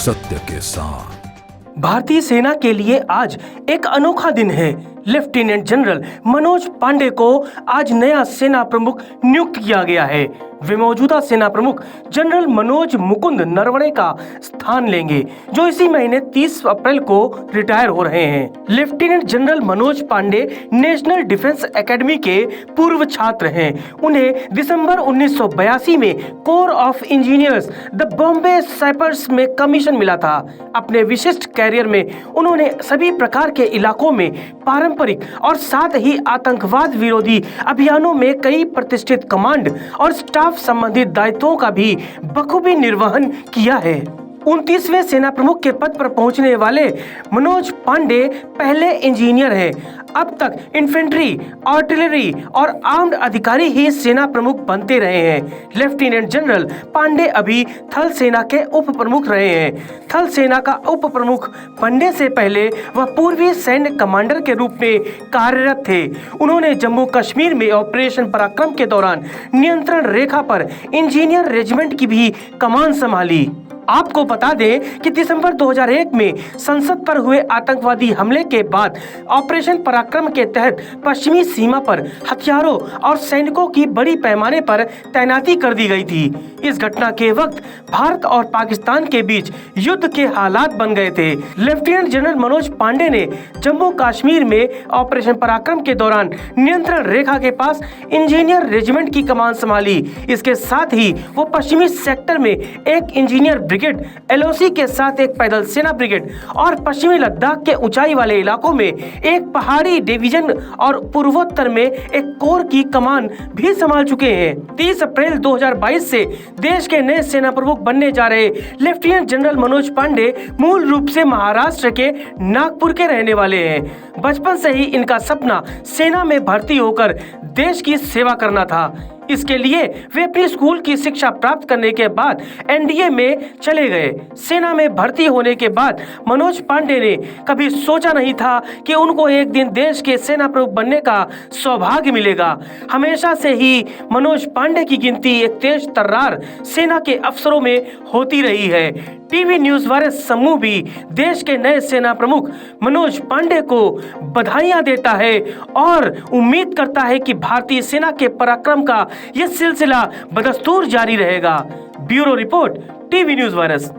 सत्य के साथ। भारतीय सेना के लिए आज एक अनोखा दिन है। लेफ्टिनेंट जनरल मनोज पांडे को आज नया सेना प्रमुख नियुक्त किया गया है। वे मौजूदा सेना प्रमुख जनरल मनोज मुकुंद नरवणे का स्थान लेंगे, जो इसी महीने 30 अप्रैल को रिटायर हो रहे हैं। Lieutenant general Manoj Pandey national defence academy के पूर्व छात्र हैं। उन्हें दिसंबर 1982 में corps of engineers the Bombay sappers में कमीशन मिला था। अपने विशिष्ट कैरियर में उन्होंने सभी प्रकार के इलाकों में पारंपरिक और साथ ही आतंकवाद विरोधी अभियानों में कई प्रतिष्ठित कमांड और स्टाफ संबंधित दायित्वों का भी बखूबी निर्वहन किया है। 29वें सेना प्रमुख के पद पर पहुंचने वाले मनोज पांडे पहले इंजीनियर हैं। अब तक इन्फेंट्री, आर्टिलरी और आर्म्ड अधिकारी ही सेना प्रमुख बनते रहे हैं। लेफ्टिनेंट जनरल पांडे अभी थल सेना के उप प्रमुख रहे हैं। थल सेना का उप प्रमुख बनने से पहले वह पूर्वी सैन्य कमांडर के रूप में कार्यरत थे। उन्होंने जम्मू कश्मीर में ऑपरेशन पराक्रम के दौरान नियंत्रण रेखा पर इंजीनियर रेजिमेंट की भी कमान संभाली। आपको बता दें कि दिसंबर 2001 में संसद पर हुए आतंकवादी हमले के बाद ऑपरेशन पराक्रम के तहत पश्चिमी सीमा पर हथियारों और सैनिकों की बड़ी पैमाने पर तैनाती कर दी गई थी। इस घटना के वक्त भारत और पाकिस्तान के बीच युद्ध के हालात बन गए थे। लेफ्टिनेंट जनरल मनोज पांडे ने जम्मू कश्मीर में ऑपरेशन पराक्रम के दौरान नियंत्रण रेखा के पास इंजीनियर रेजिमेंट की कमान संभाली। इसके साथ ही वो पश्चिमी सेक्टर में एक इंजीनियर ब्रिगेड, एलओसी के साथ एक पैदल सेना ब्रिगेड और पश्चिमी लद्दाख के ऊंचाई वाले इलाकों में एक पहाड़ी डिवीजन और पूर्वोत्तर में एक कोर की कमान भी संभाल चुके हैं। 30 अप्रैल 2022 से देश के नए सेना प्रमुख बनने जा रहे लेफ्टिनेंट जनरल मनोज पांडे मूल रूप से महाराष्ट्र के नागपुर के रहने वाले हैं। बचपन से ही इनका सपना सेना में भर्ती होकर देश की सेवा करना था। इसके लिए वे अपनी स्कूल की शिक्षा प्राप्त करने के बाद एनडीए में चले गए। सेना में भर्ती होने के बाद मनोज पांडे ने कभी सोचा नहीं था कि उनको एक दिन देश के सेना प्रमुख बनने का सौभाग्य मिलेगा। हमेशा से ही मनोज पांडे की गिनती एक तेज तर्रार सेना के अफसरों में होती रही है। टीवी न्यूज वायरस समूह भी देश के नए सेना प्रमुख मनोज पांडे को बधाइयां देता है और उम्मीद करता है कि भारतीय सेना के पराक्रम का यह सिलसिला बदस्तूर जारी रहेगा। Bureau report, TV news virus.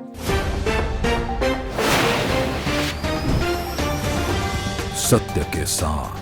सत्य के साथ।